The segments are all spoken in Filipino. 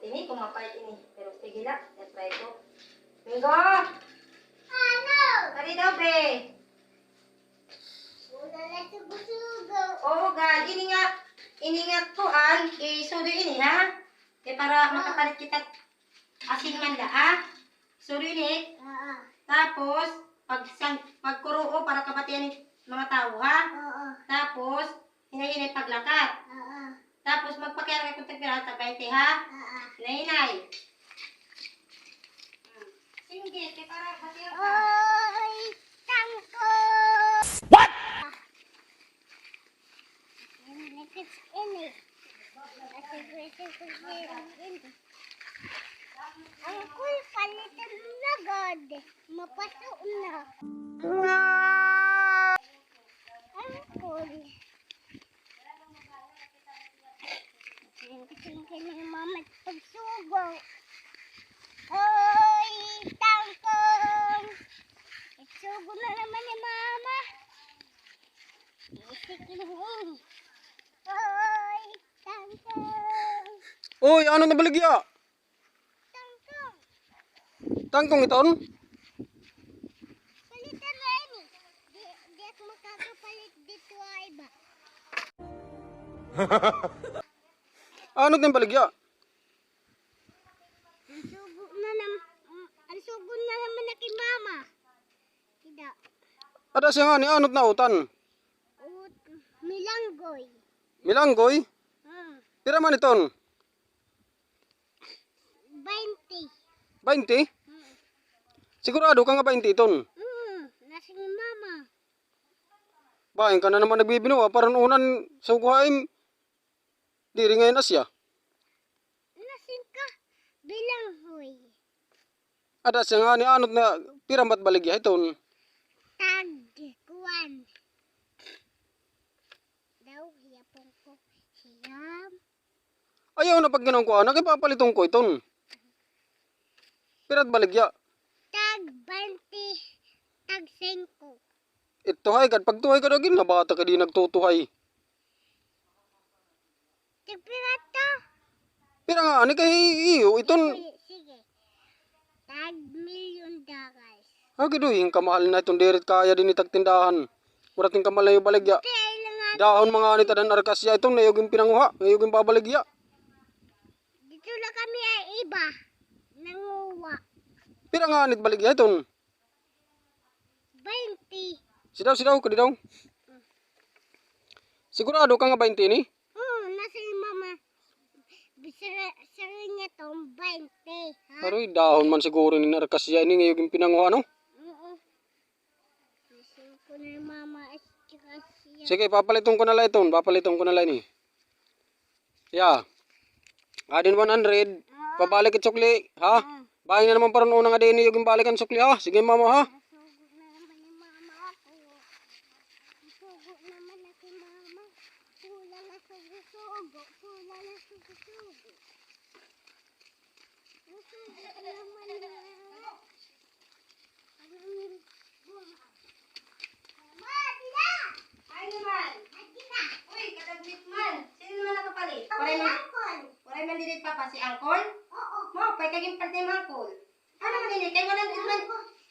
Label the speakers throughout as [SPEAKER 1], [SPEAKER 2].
[SPEAKER 1] Ini, kumapait ini. Pero sige lang, try ko. Mingo!
[SPEAKER 2] Ano?
[SPEAKER 1] Kari daw, be.
[SPEAKER 2] Wala na sugo-sugo.
[SPEAKER 1] Oo, ga. Ini nga kuan. Sudo ini, ha? Para makapalit kita asin man da, ha? Sudo ini.
[SPEAKER 2] Oo.
[SPEAKER 1] Tapos, pagkuruo para kabatian ng mga tao, ha?
[SPEAKER 2] Oo.
[SPEAKER 1] Tapos, hinay-hinay paglakat.
[SPEAKER 2] Oo.
[SPEAKER 1] Tapos, magpakira kay kung tagpira, tag-20, ha?
[SPEAKER 2] Oo.
[SPEAKER 1] Hinay-hinay. Sige, para batian ka.
[SPEAKER 2] Oy, tangko!
[SPEAKER 1] What?
[SPEAKER 2] Ini. Ang cool palitan na god. Mapasok na. Ang cool. Tingin ni mama pagsugo. Oy, tangkong! Isugo na naman ni mama. Isikin ini. Oy, tangkong!
[SPEAKER 3] Uy, ano na baligya?
[SPEAKER 2] Tangkong!
[SPEAKER 3] Tangkong iton?
[SPEAKER 2] Palitan na ini. Di ako makakapalit dito ay ba?
[SPEAKER 3] Ano na baligya?
[SPEAKER 2] Ang sugo na naman na kay mama. Tidak.
[SPEAKER 3] Ada siya nga ni anot na utan.
[SPEAKER 2] Milanggoy.
[SPEAKER 3] Milanggoy? Pira man iton?
[SPEAKER 2] 20.
[SPEAKER 3] 20? Sigurado ka nga 20 iton?
[SPEAKER 2] Nasing mama.
[SPEAKER 3] Bahin ka na naman nagbibinuwa. Parang unan suguhaim. Diri ngayon asya.
[SPEAKER 2] Nasing ka. Bilanghoy.
[SPEAKER 3] Ada siya nga ni anot na pira mat baligya iton.
[SPEAKER 2] Tag. Kuwan. Daw. Yapong ko. Siyam.
[SPEAKER 3] Ayaw na pag ginong ko. Nakipapalitong ko iton. Pirat baligya.
[SPEAKER 2] Tag 20. Tag 5.
[SPEAKER 3] Ituhay ka. Pag tuhay ka na ginabata ka di nagtutuhay.
[SPEAKER 2] Tag pirato.
[SPEAKER 3] Pira nga. Ani kay iyo iton.
[SPEAKER 2] Sige. Tag milyon dagas.
[SPEAKER 3] Hagiduhin kamahal na itong dirit kaya din itagtindahan. Murating kamalayo baligya.
[SPEAKER 2] Kailangan.
[SPEAKER 3] Dahon mga anita dan arkasya itong nayoging pinanguha. Nayoging babaligya.
[SPEAKER 2] Dito lang kami ay iba. Nanguwa.
[SPEAKER 3] Pira nga anit baligya itong.
[SPEAKER 2] 20.
[SPEAKER 3] Sidaw, kadi daw. Sigurado ka nga 20 ni?
[SPEAKER 2] Nasa yung mama. Sara niya tong 20. Ha?
[SPEAKER 3] Aroy, dahon man siguro ni arkasya ini ngayoging pinanguha no?
[SPEAKER 2] Oo. Nasa ko na yung mama at saka siya.
[SPEAKER 3] Sige, papalitong ko na lang itong. Papalitong ko na lang ni. Yeah. Adin 100. Pabalik it sukli. Ha? Bahin na naman parang unang adin yung balikan sukli ha. Sige mama ha.
[SPEAKER 2] Nasugot na naman yung mama ako. Nasugot naman na si mama. Pula na sugo-sugo. Pula na sugo-sugo. Nasugot naman na. Mama, dila!
[SPEAKER 1] Ay naman.
[SPEAKER 2] Dila!
[SPEAKER 1] Uy, kadaglit man. Sino naman nakapalit?
[SPEAKER 2] Ang angkol.
[SPEAKER 1] Waray man dilit papa si Angkol?
[SPEAKER 2] Oo.
[SPEAKER 1] Mo, pay kaging part ng Angkol. Ano man dilit? Kay 100 man.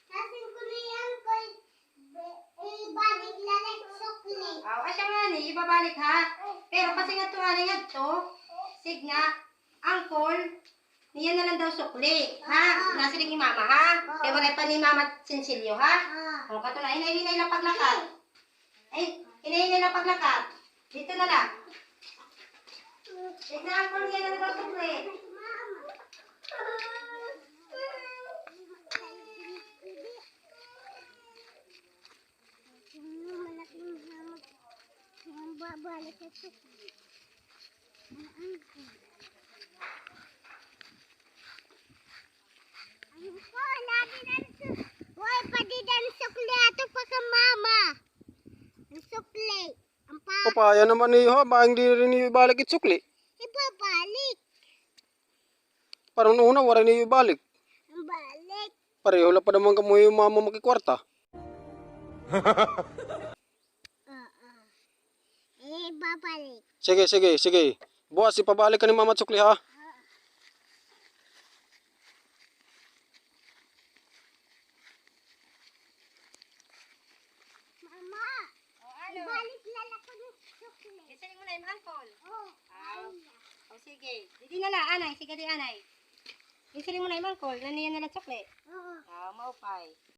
[SPEAKER 2] Nasin ko na yung angkol. Ibalik lalay sukli.
[SPEAKER 1] Asya nga ni, ibabalik ha. Pero kasi nga tuwari nga to, sig nga, Angkol, niya na lang daw sukli. Ha? Nasa rin ni mama ha? Kaya waray pa ni mama Sinsilyo ha? O, kato na, hinay-hinay lang paglakat. Ay, hinay-hinay lang paglakat. Dito na lang. Sig na Angkol, niya na lang daw sukli.
[SPEAKER 2] Malaking hamag. Ang babalik sa sukli. Ang angkol. Angkol, lagi na sukli. Huwag pa di dan sukli ato pa ka mama. Ang sukli. Ang
[SPEAKER 3] Papaya naman ni ha. Bahin di rin ibalik it sukli.
[SPEAKER 2] ibabalik.
[SPEAKER 3] Parang una wala ni ibalik.
[SPEAKER 2] Ang balik.
[SPEAKER 3] Pareho lang pa naman kamo yung mama makikwarta.
[SPEAKER 2] Babalik.
[SPEAKER 3] Sige. Bukas ipabalik ka ni mama at sukli ha.
[SPEAKER 2] sukli.
[SPEAKER 1] Isiling mo na yung angkol.
[SPEAKER 2] Oh,
[SPEAKER 1] Ah.
[SPEAKER 2] ay na.
[SPEAKER 1] O sige. Di na la, anay. Sige di anay. Isiling mo na yung angkol. Naniyan na lang sukli.
[SPEAKER 2] Oo.
[SPEAKER 1] Maupay.